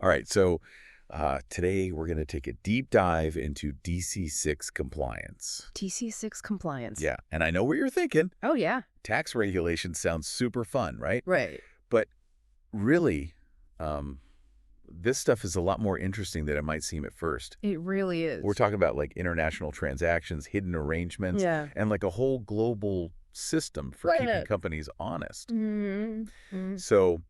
All right, so today we're going to take a deep dive into DC6 compliance. DC6 compliance. Yeah, and I know what you're thinking. Oh, yeah. Tax regulation sounds super fun, right? Right. But really, this stuff is a lot more interesting than it might seem at first. It really is. We're talking about like international transactions, hidden arrangements, and like a whole global system for keeping companies honest. So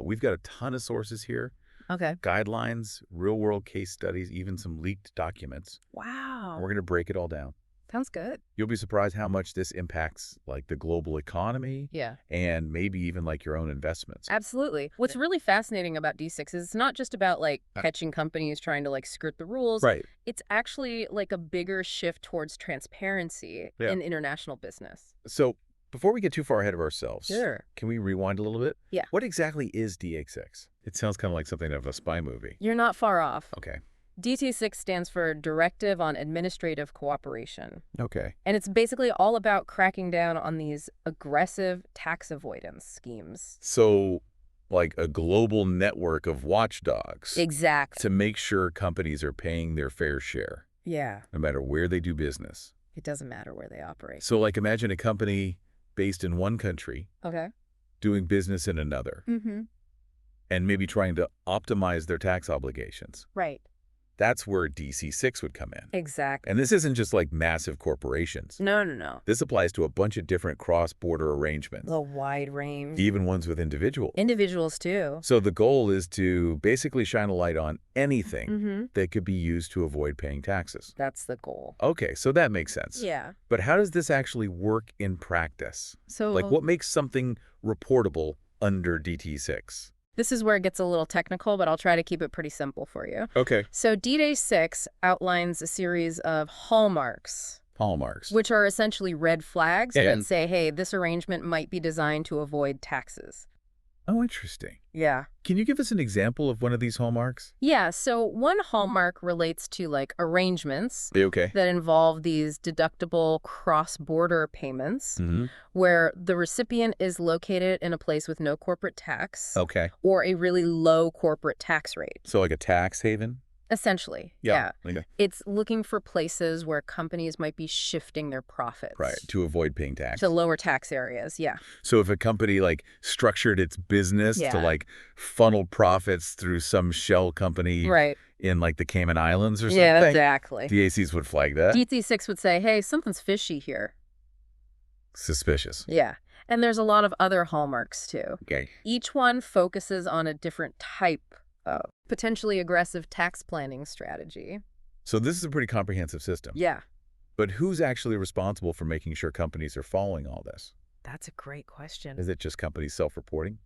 we've got a ton of sources here. Okay. Guidelines, real-world case studies, even some leaked documents. Wow. And we're going to break it all down. Sounds good. You'll be surprised how much this impacts like the global economy. Yeah. And maybe even like your own investments. Absolutely. What's really fascinating about D6 is it's not just about like catching companies trying to like skirt the rules. Right. It's actually like a bigger shift towards transparency in international business. So before we get too far ahead of ourselves, Sure. Can we rewind a little bit? Yeah. What exactly is DAC6? It sounds kind of like something of a spy movie. You're not far off. Okay. DT6 stands for Directive on Administrative Cooperation. Okay. And it's basically all about cracking down on these aggressive tax avoidance schemes. So like a global network of watchdogs. Exactly. To make sure companies are paying their fair share. Yeah. No matter where they do business. It doesn't matter where they operate. So like imagine a company based in one country. Okay. Doing business in another. And maybe trying to optimize their tax obligations. Right. That's where DC6 would come in. Exactly. And this isn't just like massive corporations. No, no, no. This applies to a bunch of different cross-border arrangements. A wide range. Even ones with individuals. Individuals, too. So the goal is to basically shine a light on anything that could be used to avoid paying taxes. That's the goal. Okay, so that makes sense. Yeah. But how does this actually work in practice? So, like what makes something reportable under DT6? This is where it gets a little technical, but I'll try to keep it pretty simple for you. Okay. So DAC6 outlines a series of hallmarks. Hallmarks. Which are essentially red flags that say, hey, this arrangement might be designed to avoid taxes. Oh, interesting. Yeah. Can you give us an example of one of these hallmarks? Yeah, so one hallmark relates to like arrangements that involve these deductible cross-border payments where the recipient is located in a place with no corporate tax or a really low corporate tax rate. So like a tax haven? Essentially, yeah. It's looking for places where companies might be shifting their profits. Right, to avoid paying tax. To lower tax areas, yeah. So if a company like structured its business to like funnel profits through some shell company in like the Cayman Islands or something. Yeah, exactly. DACs would flag that. DT6 would say, hey, something's fishy here. Suspicious. Yeah. And there's a lot of other hallmarks too. Okay. Each one focuses on a different type of potentially aggressive tax planning strategy. So this is a pretty comprehensive system. Yeah. But who's actually responsible for making sure companies are following all this? That's a great question. Is it just companies self-reporting?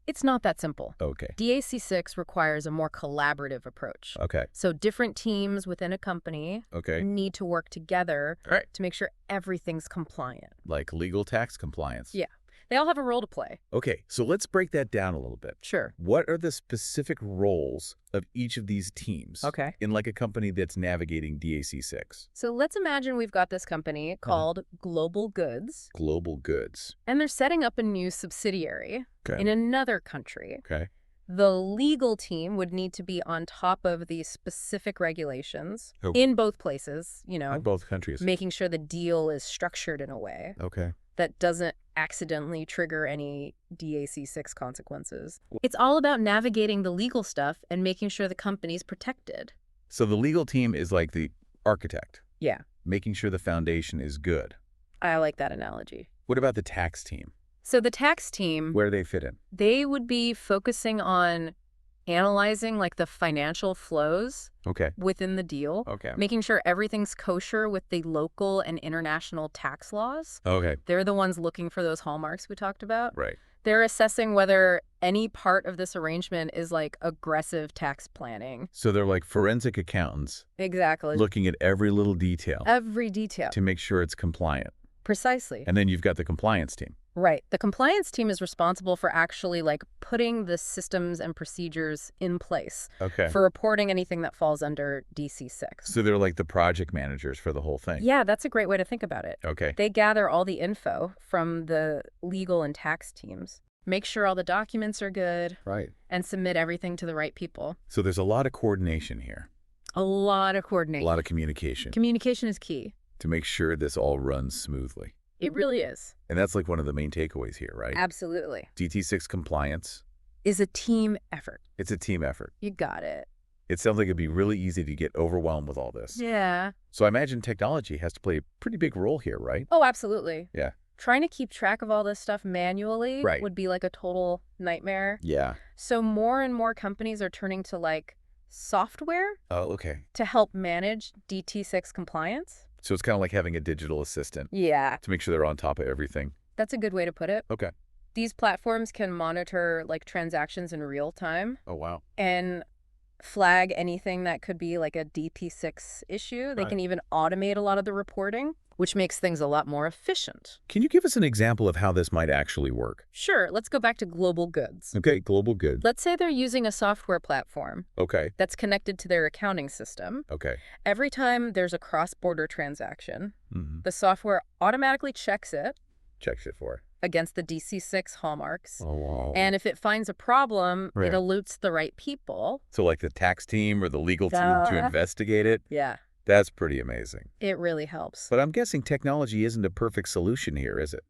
It's not that simple. Okay. DAC6 requires a more collaborative approach. Okay. So different teams within a company need to work together to make sure everything's compliant. Like legal tax compliance. Yeah. They all have a role to play. Okay, so let's break that down a little bit. Sure. What are the specific roles of each of these teams in like a company that's navigating DAC6? So let's imagine we've got this company called Global Goods. Global Goods. And they're setting up a new subsidiary in another country. Okay. The legal team would need to be on top of these specific regulations in both places, you know. In both countries. Making sure the deal is structured in a way that doesn't accidentally trigger any DAC6 consequences. It's all about navigating the legal stuff and making sure the company's protected. So the legal team is like the architect. Yeah. Making sure the foundation is good. I like that analogy. What about the tax team? So the tax team... Where do they fit in? They would be focusing on analyzing like the financial flows within the deal, making sure everything's kosher with the local and international tax laws. They're the ones looking for those hallmarks we talked about. Right. They're assessing whether any part of this arrangement is like aggressive tax planning. So they're like forensic accountants. Exactly. Looking at every little detail. Every detail. To make sure it's compliant. Precisely. And then you've got the compliance team. Right. The compliance team is responsible for actually like putting the systems and procedures in place for reporting anything that falls under DC6. So they're like the project managers for the whole thing. Yeah, that's a great way to think about it. Okay. They gather all the info from the legal and tax teams. make sure all the documents are good, right, and submit everything to the right people. So there's a lot of coordination here. A lot of coordination. A lot of communication. Communication is key. To make sure this all runs smoothly. It really is. And that's like one of the main takeaways here, right? Absolutely. DT6 compliance is a team effort. It's a team effort. You got it. It sounds like it'd be really easy to get overwhelmed with all this. Yeah. So I imagine technology has to play a pretty big role here, right? Oh, absolutely. Yeah. Trying to keep track of all this stuff manually would be like a total nightmare. Yeah. So more and more companies are turning to like software to help manage DT6 compliance. So it's kind of like having a digital assistant. Yeah. To make sure they're on top of everything. That's a good way to put it. Okay. These platforms can monitor like transactions in real time. Oh, wow. And flag anything that could be like a DT6 issue. They can even automate a lot of the reporting, which makes things a lot more efficient. Can you give us an example of how this might actually work? Sure. Let's go back to global goods. Okay, global goods. Let's say they're using a software platform. Okay. That's connected to their accounting system. Okay. Every time there's a cross-border transaction, the software automatically checks it. Checks it for against the DC6 hallmarks. Oh, wow. And if it finds a problem, it aloots the right people. So like the tax team or the legal team to investigate it? Yeah. That's pretty amazing. It really helps. But I'm guessing technology isn't a perfect solution here, is it?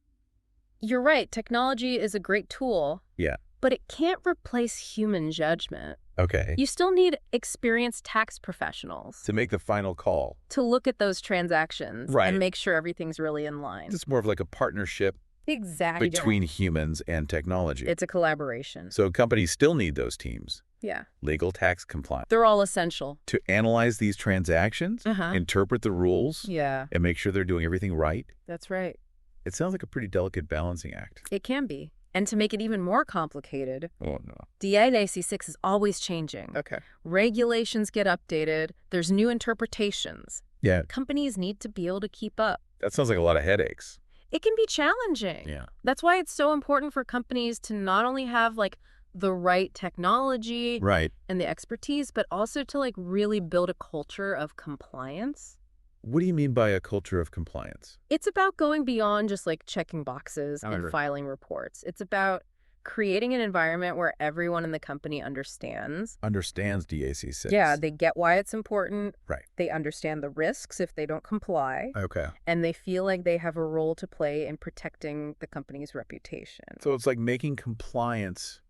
You're right. Technology is a great tool. Yeah. But it can't replace human judgment. Okay. You still need experienced tax professionals. To make the final call. To look at those transactions. And make sure everything's really in line. It's more of like a partnership. Exactly. Between humans and technology. It's a collaboration. So companies still need those teams. Yeah. Legal, tax, compliance. They're all essential. To analyze these transactions, interpret the rules, and make sure they're doing everything right. That's right. It sounds like a pretty delicate balancing act. It can be. And to make it even more complicated, no. DAC6 is always changing. Okay. Regulations get updated. There's new interpretations. Yeah. Companies need to be able to keep up. That sounds like a lot of headaches. It can be challenging. Yeah. That's why it's so important for companies to not only have like the right technology and the expertise, but also to like really build a culture of compliance. What do you mean by a culture of compliance? It's about going beyond just like checking boxes and filing reports. It's about creating an environment where everyone in the company understands. Understands DAC6. Yeah, they get why it's important. Right. They understand the risks if they don't comply. Okay. And they feel like they have a role to play in protecting the company's reputation. So it's like making compliance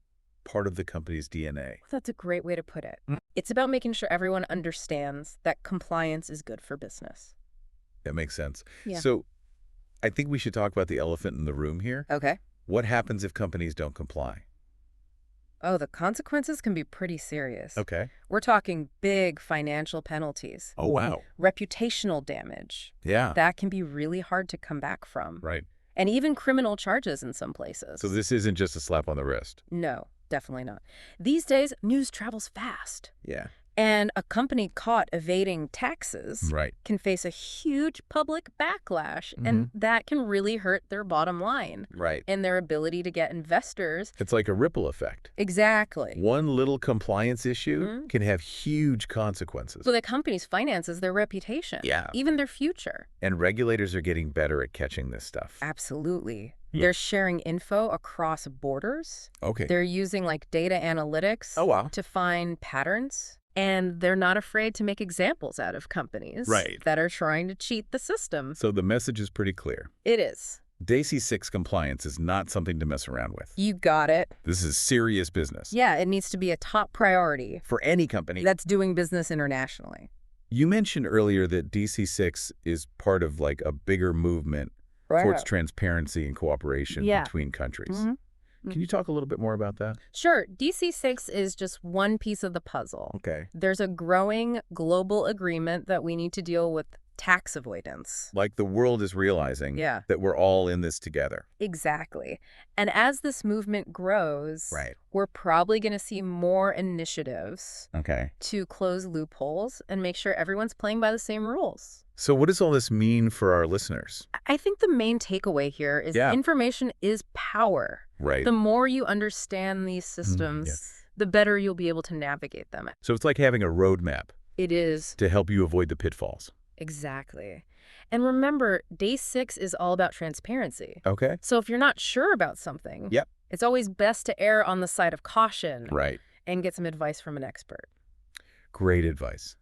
part of the company's DNA. That's a great way to put it. It's about making sure everyone understands that compliance is good for business. That makes sense. Yeah. So I think we should talk about the elephant in the room here. Okay. What happens if companies don't comply? Oh, the consequences can be pretty serious. Okay. We're talking big financial penalties. Oh, wow. Reputational damage. Yeah. That can be really hard to come back from. Right. And even criminal charges in some places. So this isn't just a slap on the wrist. No, definitely not. These days, news travels fast. Yeah. And a company caught evading taxes can face a huge public backlash, and that can really hurt their bottom line and their ability to get investors. It's like a ripple effect. Exactly. One little compliance issue can have huge consequences. For the company's finances, their reputation, even their future. And regulators are getting better at catching this stuff. Absolutely. They're sharing info across borders. Okay. They're using like data analytics to find patterns. And they're not afraid to make examples out of companies that are trying to cheat the system. So the message is pretty clear. It is. DAC6 compliance is not something to mess around with. You got it. This is serious business. Yeah, it needs to be a top priority. For any company that's doing business internationally. You mentioned earlier that DC6 is part of like a bigger movement towards transparency and cooperation between countries. Can you talk a little bit more about that? Sure. DC6 is just one piece of the puzzle. Okay. There's a growing global agreement that we need to deal with tax avoidance. Like the world is realizing that we're all in this together. Exactly. And as this movement grows, we're probably going to see more initiatives to close loopholes and make sure everyone's playing by the same rules. So what does all this mean for our listeners? I think the main takeaway here is information is power. Right. The more you understand these systems, the better you'll be able to navigate them. So it's like having a roadmap. It is. To help you avoid the pitfalls. Exactly. And remember, Day 6 is all about transparency. Okay. So if you're not sure about something, It's always best to err on the side of caution. Right. And get some advice from an expert. Great advice.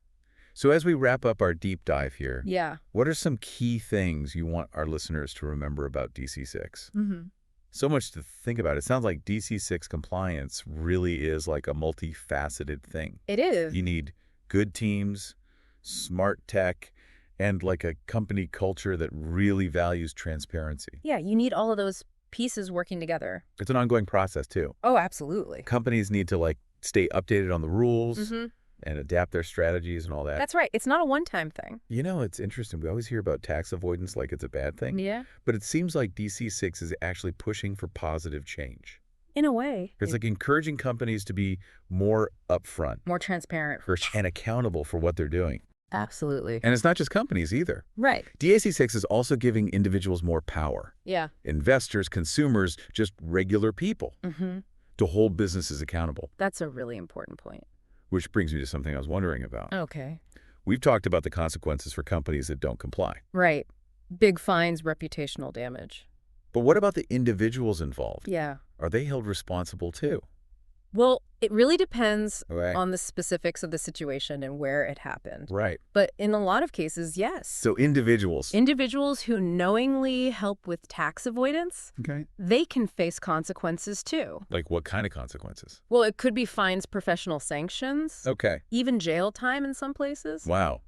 So as we wrap up our deep dive here, what are some key things you want our listeners to remember about DC6? So much to think about. It sounds like DC6 compliance really is like a multifaceted thing. It is. You need good teams, smart tech, and like a company culture that really values transparency. Yeah, you need all of those pieces working together. It's an ongoing process, too. Oh, absolutely. Companies need to stay updated on the rules and adapt their strategies and all that. That's right. It's not a one-time thing. You know, it's interesting. We always hear about tax avoidance like it's a bad thing. Yeah. But it seems like DC6 is actually pushing for positive change. In a way. It's like encouraging companies to be more upfront. More transparent. And accountable for what they're doing. Absolutely. And it's not just companies either. Right. DAC6 is also giving individuals more power. Yeah. Investors, consumers, just regular people. To hold businesses accountable. That's a really important point. Which brings me to something I was wondering about. Okay. We've talked about the consequences for companies that don't comply. Right. Big fines, reputational damage. But what about the individuals involved? Yeah. Are they held responsible too? Well, it really depends on the specifics of the situation and where it happened. Right. But in a lot of cases, yes. So individuals. Individuals who knowingly help with tax avoidance, they can face consequences too. Like what kind of consequences? Well, it could be fines, professional sanctions. Even jail time in some places. Wow.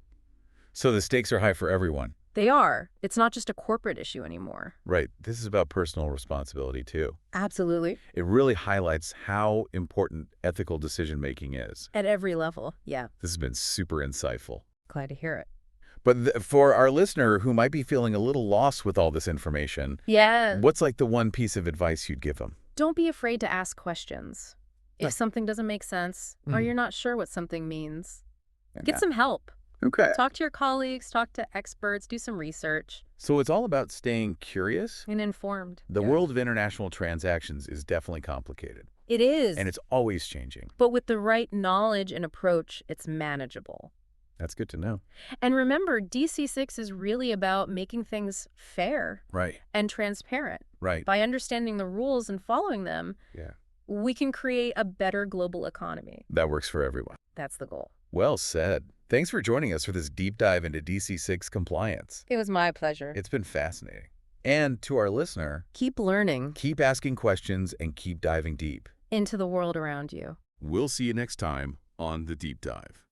So the stakes are high for everyone. They are. It's not just a corporate issue anymore. Right. This is about personal responsibility, too. Absolutely. It really highlights how important ethical decision-making is. At every level, yeah. This has been super insightful. Glad to hear it. But for our listener who might be feeling a little lost with all this information, what's like the one piece of advice you'd give them? Don't be afraid to ask questions. If something doesn't make sense or you're not sure what something means, get some help. Talk to your colleagues, talk to experts, do some research. So it's all about staying curious? And informed. The world of international transactions is definitely complicated. It is. And it's always changing. But with the right knowledge and approach, it's manageable. That's good to know. And remember, DC6 is really about making things fair and transparent. By understanding the rules and following them, we can create a better global economy. That works for everyone. That's the goal. Well said. Thanks for joining us for this deep dive into DC6 compliance. It was my pleasure. It's been fascinating. And to our listener, keep learning, keep asking questions, and keep diving deep into the world around you. We'll see you next time on The Deep Dive.